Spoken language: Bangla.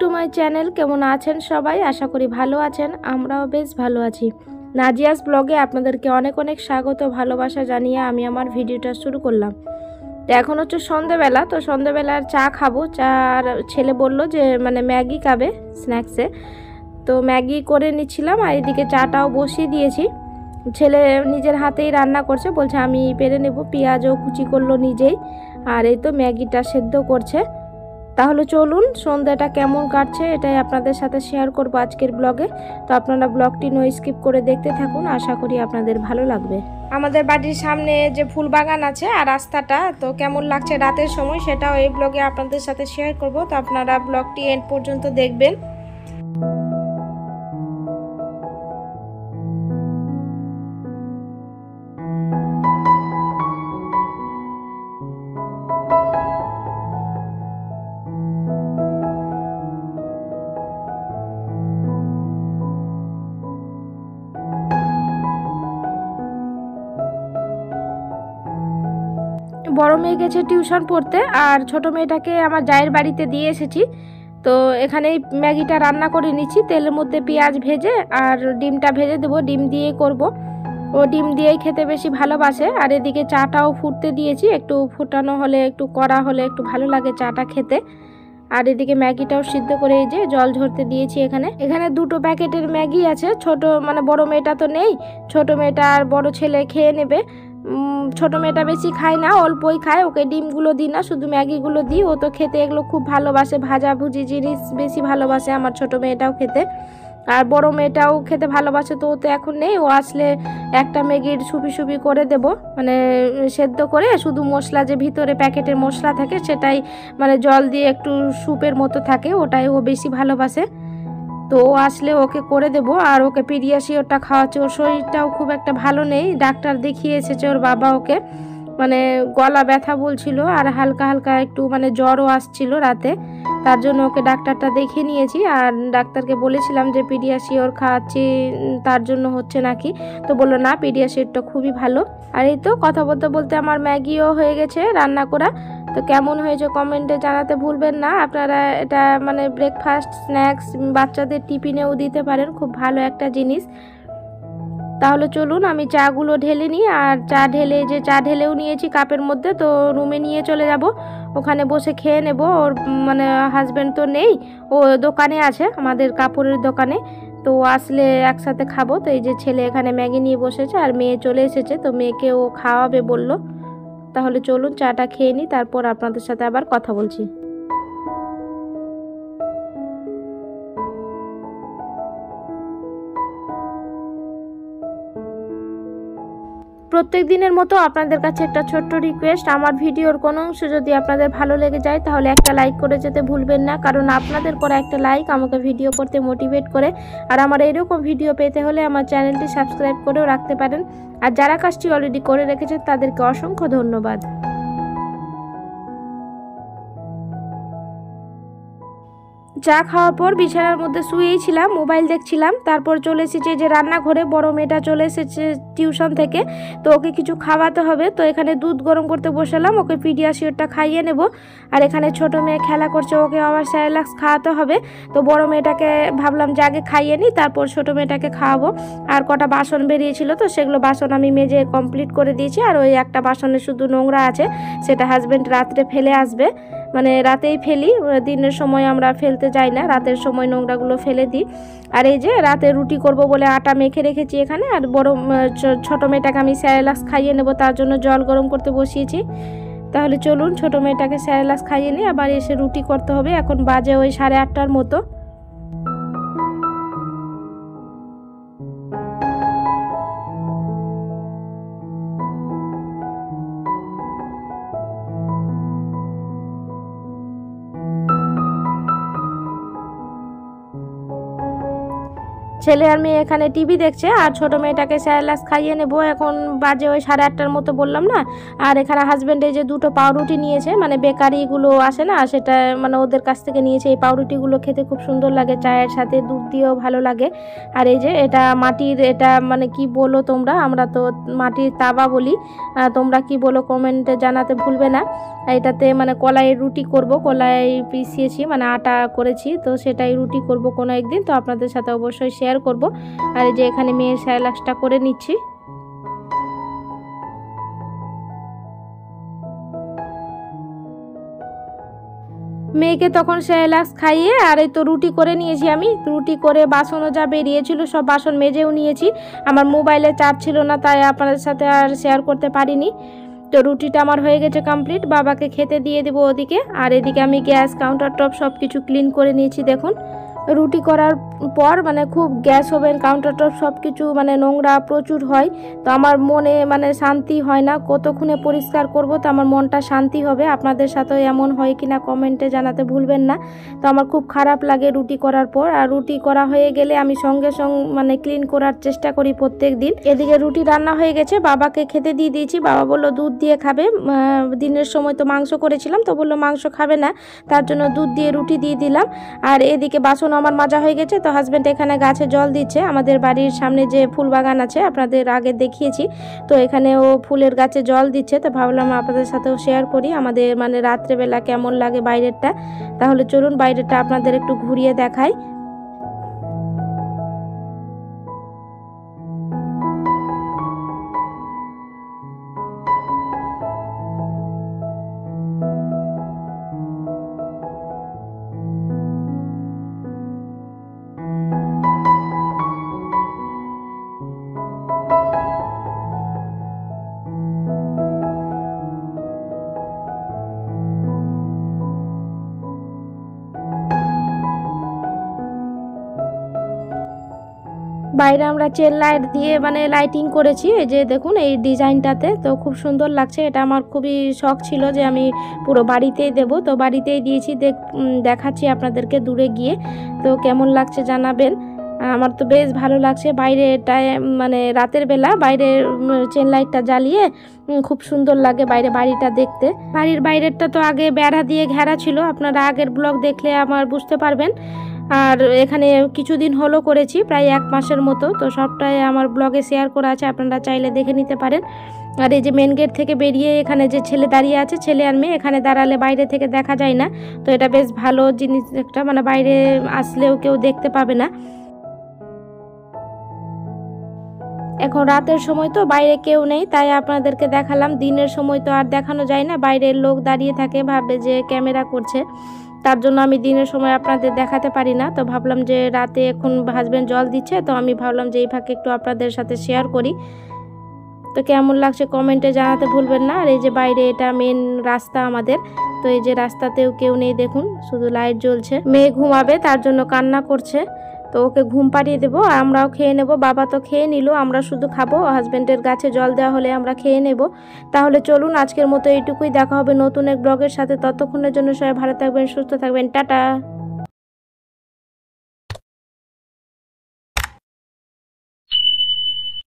To my channel. কেমন আছেন সবাই? আশা করি ভালো আছেন, আমরাও বেশ ভালো আছি। নাজিয়াস ব্লগে আপনাদেরকে অনেক অনেক স্বাগত, ভালোবাসা জানিয়ে আমি আমার ভিডিওটা শুরু করলাম। তো এখন হচ্ছে সন্ধেবেলা, তো সন্ধেবেলার চা খাবো। চার ছেলে বলল যে ম্যাগি খাবে স্ন্যাক্সে, তো ম্যাগি করে নিচ্ছিলাম আর এদিকে চাটাও বসিয়ে দিয়েছি। ছেলে নিজের হাতেই রান্না করছে, বলছে আমি পেরে নেব, পেঁয়াজও কুচি করলো নিজেই, আর এই তো ম্যাগিটা সেদ্ধ করছে। তাহলে চলুন সন্ধ্যাটা কেমন কাটছে এটাই আপনাদের সাথে শেয়ার করব আজকের ব্লগে। তো আপনারা ব্লগটি নো স্কিপ করে দেখতে থাকুন, আশা করি আপনাদের ভালো লাগবে। আমাদের বাড়ির সামনে যে ফুল বাগান আছে আর রাস্তাটা, তো কেমন লাগছে রাতের সময় সেটাও এই ব্লগে আপনাদের সাথে শেয়ার করব। তো আপনারা ব্লগটি এন্ড পর্যন্ত দেখবেন। বড় মেয়ে গেছে টিউশন পড়তে, আর ছোট মেয়েটাকে আমার জায়ের বাড়িতে দিয়ে এসেছি। তো এখানে ম্যাগিটা রান্না করে নিচ্ছি, তেলের মধ্যে পেঁয়াজ ভেজে আর ডিমটা ভেজে দেবো, ডিম দিয়েই করব। ও ডিম দিয়েই খেতে বেশি ভালোবাসে। আর এদিকে চাটাও ফুটতে দিয়েছি, একটু ফুটানো হলে একটু কড়া হলে একটু ভালো লাগে চাটা খেতে। আর এদিকে ম্যাগিটাও সিদ্ধ করে এই যে জল ঝরতে দিয়েছি। এখানে দুটো প্যাকেটের ম্যাগি আছে। ছোট বড় মেয়েটা তো নেই, ছোট মেয়েটা আর বড় ছেলে খেয়ে নেবে। ছোট মেয়েটা বেশি খায় না, অল্পই খায়, ওকে ডিমগুলো দিই না, শুধু ম্যাগিগুলো দিই। ও তো খেতে এগুলো খুব ভালোবাসে, ভাজাভুজি জিনিস বেশি ভালোবাসে আমার ছোট মেয়েটাও খেতে। আর বড় মেয়েটাও খেতে ভালোবাসে, তো ও তো এখন নেই। ও আসলে একটা ম্যাগির সুপি সুপি করে দেব, সেদ্ধ করে শুধু মশলা, যে ভিতরে প্যাকেটের মশলা থাকে সেটাই জল দিয়ে একটু স্যুপের মতো থাকে, ওটাই ও বেশি ভালোবাসে। তো ও আসলে ওকে করে দেব। আর ওকে পিডিয়াশিওরটা খাওয়াচ্ছে, ওর শরীরটাও খুব একটা ভালো নেই, ডাক্তার দেখিয়ে এসেছে ওর বাবা ওকে। গলা ব্যথা বলছিল আর হালকা হালকা একটু জ্বরও আসছিল রাতে, তার জন্য ওকে ডাক্তারটা দেখিয়ে নিয়েছি। আর ডাক্তারকে বলেছিলাম যে পিডিয়াশিওর খাওয়াচ্ছি, তার জন্য হচ্ছে নাকি, তো বললো না পিডিয়াশিওরটা খুবই ভালো। আর এই তো কথা বলতে বলতে আমার ম্যাগিও হয়ে গেছে রান্না করা। তো কেমন হয়েছে কমেন্টে জানাতে ভুলবেন না। আপনারা এটা ব্রেকফাস্ট স্ন্যাক্স বাচ্চাদের টিফিনেও দিতে পারেন, খুব ভালো একটা জিনিস। তাহলে চলুন আমি চাগুলো ঢেলে নিই। আর চা ঢেলেও নিয়েছি কাপের মধ্যে, তো রুমে নিয়ে চলে যাব, ওখানে বসে খেয়ে নেব। ওর হাজব্যান্ড তো নেই, ও দোকানে আছে, আমাদের কাপড়ের দোকানে, তো আসলে একসাথে খাবো। তো এই যে ছেলে এখানে ম্যাগি নিয়ে বসেছে আর মেয়ে চলে এসেছে, তো মেয়েকে ও খাওয়াবে বললো। তাহলে চলুন চাটা খেয়ে নিই, তারপর আপনাদের সাথে আবার কথা বলছি। প্রত্যেক দিনের মতো আপনাদের কাছে একটা ছোট্ট রিকোয়েস্ট, আমার ভিডিওর কোনো অংশ যদি আপনাদের ভালো লেগে যায় তাহলে একটা লাইক করে যেতে ভুলবেন না, কারণ আপনাদের করা একটা লাইক আমাকে ভিডিও করতে মোটিভেট করে। আর আমার এরকম ভিডিও পেতে হলে আমার চ্যানেলটি সাবস্ক্রাইব করেও রাখতে পারেন। আর যারা কাজটি অলরেডি করে রেখেছেন তাদেরকে অসংখ্য ধন্যবাদ। চা খাওয়ার পর বিছানার মধ্যে শুয়েই ছিলাম, মোবাইল দেখছিলাম। তারপর চলে এসেছে যে রান্নাঘরে, বড় মেয়েটা চলে এসেছে টিউশন থেকে, তো ওকে কিছু খাওয়াতে হবে। তো এখানে দুধ গরম করতে বসালাম, ওকে পিডিয়াশিওরটা খাইয়ে নেব। আর এখানে ছোট মেয়ে খেলা করছে, ওকে আবার স্যারেলাক্স খাওয়াতে হবে। তো বড় মেয়েটাকে ভাবলাম যে আগে খাইয়ে নিই, তারপর ছোট মেয়েটাকে খাওয়াবো। আর কটা বাসন বেরিয়েছিল, তো সেগুলো বাসন আমি মেজে কমপ্লিট করে দিয়েছি। আর ওই একটা বাসনে শুধু নোংরা আছে, সেটা হাজব্যান্ড রাত্রে ফেলে আসবে, রাতেই ফেলি, দিনের সময় আমরা ফেলতে যাই না, রাতের সময় নোংরাগুলো ফেলে দিই। আর এই যে রাতে রুটি করব বলে আটা মেখে রেখেছি এখানে। আর ছোট মেয়েটাকে আমি স্যারেলাক্স খাইয়ে নেব, তার জন্য জল গরম করতে বসিয়েছি। তাহলে চলুন ছোট মেয়েটাকে স্যারেলাক্স খাইয়ে নিই, আবার এসে রুটি করতে হবে। এখন বাজে ওই 8:30টার মতো। ছেলে আর মেয়ে এখানে টিভি দেখছে, আর ছোট মেয়েটাকে স্যালাক্স খাইয়ে নেব। এখন বাজে ওই 8:30টার মতো বললাম না। আর এখানে হাজব্যান্ড এই যে 2টো পাউরুটি নিয়েছে, মানে বেকারিগুলো আসে না, সেটা মানে ওদের কাছ থেকে নিয়েছে। এই পাউরুটিগুলো খেতে খুব সুন্দর লাগে, চায়ের সাথে দুধ দিয়েও ভালো লাগে। আর এই যে এটা মাটির, এটা মানে কি বলো তোমরা, আমরা তো মাটির তাওয়া বলি, তোমরা কি বলো কমেন্টে জানাতে ভুলবে না। এটাতে মানে কলাইয়ের রুটি করব, কলাই পিষিয়েছি মানে আটা করেছি, তো সেটাই রুটি করব কোনো একদিন, তো আপনাদের সাথে অবশ্যই শেয়ার করব। আর এই যে এখানে মেয়ের স্যালাক্সটা করে নিচ্ছি। মেয়েকে তখন স্যালাক্স খাইয়ে আর এই তো রুটি করে নিয়েছি আমি। রুটি করে বাসনও যা বেরিয়েছিল সব বাসন মেজেও নিয়েছি। আমার মোবাইলে চার্জ ছিল না, তাই আপনাদের সাথে আর শেয়ার করতে পারিনি। তো রুটিটা আমার হয়ে গেছে কমপ্লিট, বাবাকে খেতে দিয়ে দেবো ওদিকে। আর এদিকে আমি গ্যাস কাউন্টার টপ সব কিছু ক্লিন করে নিয়েছি। দেখুন রুটি করার পর মানে খুব গ্যাস ওভেন কাউন্টার টপ সব কিছু মানে নোংরা প্রচুর হয়, তো আমার মনে মানে শান্তি হয় না। কতক্ষণে পরিষ্কার করব তো আমার মনটা শান্তি হবে। আপনাদের সাথেও এমন হয় কি না কমেন্টে জানাতে ভুলবেন না। তো আমার খুব খারাপ লাগে রুটি করার পর। আর রুটি করা হয়ে গেলে আমি সঙ্গে সঙ্গে মানে ক্লিন করার চেষ্টা করি প্রত্যেক দিন। এদিকে রুটি রান্না হয়ে গেছে, বাবাকে খেতে দিয়ে দিয়েছি। বাবা বললো দুধ দিয়ে খাবে, দিনের সময় তো মাংস করেছিলাম, তো বললো মাংস খাবে না, তার জন্য দুধ দিয়ে রুটি দিয়ে দিলাম। আর এদিকে বাসন আমার মাজা হয়ে গেছে, তো হাজব্যান্ড এখানে গাছে জল দিচ্ছে। আমাদের বাড়ির সামনে যে ফুল বাগান আছে আপনাদের আগে দেখিয়েছি, তো এখানে ও ফুলের গাছে জল দিচ্ছে। তো ভাবলাম আপনাদের সাথেও শেয়ার করি আমাদের মানে রাত্রেবেলা কেমন লাগে বাইরেরটা। তাহলে চলুন বাইরেরটা আপনাদের একটু ঘুরিয়ে দেখাই। বাইরে আমরা চেন লাইট দিয়ে মানে লাইটিং করেছি, এই যে দেখুন এই ডিজাইনটাতে, তো খুব সুন্দর লাগছে। এটা আমার খুবই শখ ছিল যে আমি পুরো বাড়িতেই দেব, তো বাড়িতেই দিয়েছি। দেখাচ্ছি আপনাদেরকে দূরে গিয়ে, তো কেমন লাগছে জানাবেন। আমার তো বেশ ভালো লাগছে বাইরেটায় মানে রাতের বেলা বাইরে চেন লাইটটা জ্বালিয়ে খুব সুন্দর লাগে বাইরে বাড়িটা দেখতে। বাড়ির বাইরেরটা তো আগে বেড়া দিয়ে ঘেরা ছিল, আপনারা আগের ব্লগ দেখলে আমার বুঝতে পারবেন। আর এখানে কিছুদিন হলো করেছি, প্রায় 1 মাসের মতো, তো সবটাই আমার ব্লগে শেয়ার করা আছে, আপনারা চাইলে দেখে নিতে পারেন। আর এই যে মেন গেট থেকে বেরিয়ে এখানে যে ছেলে দাঁড়িয়ে আছে, ছেলে আর মেয়ে, এখানে দাঁড়ালে বাইরে থেকে দেখা যায় না, তো এটা বেশ ভালো জিনিস একটা, মানে বাইরে আসলেও কেউ দেখতে পাবে না। এখন রাতের সময় তো বাইরে কেউ নেই, তাই আপনাদেরকে দেখালাম। দিনের সময় তো আর দেখানো যায় না, বাইরের লোক দাঁড়িয়ে থাকে, ভাবে যে ক্যামেরা করছে, তার জন্য আমি দিনের সময় আপনাদের দেখাতে পারি না। তো ভাবলাম যে রাতে এখন হাজব্যান্ড জল দিচ্ছে, তো আমি ভাবলাম যে এই ফাঁকে একটু আপনাদের সাথে শেয়ার করি। তো কেমন লাগছে কমেন্টে জানাতে ভুলবেন না। আর এই যে বাইরে এটা মেন রাস্তা আমাদের, তো এই যে রাস্তাতেও কেউ নেই, দেখুন শুধু লাইট জ্বলছে। মেয়ে ঘুমাবে তার জন্য কান্না করছে, তো ওকে ঘুম পাড়িয়ে দেবো, আমরাও খেয়ে নেব। বাবা তো খেয়ে নিল, আমরা শুধু খাবো। হাজব্যান্ডের গাছে জল দেওয়া হলে আমরা খেয়ে নেব। তাহলে চলুন আজকের মতো এইটুকুই, দেখা হবে নতুন এক ব্লগের সাথে। ততক্ষণের জন্য সবাই ভালো থাকবেন, সুস্থ থাকবেন, টাটা।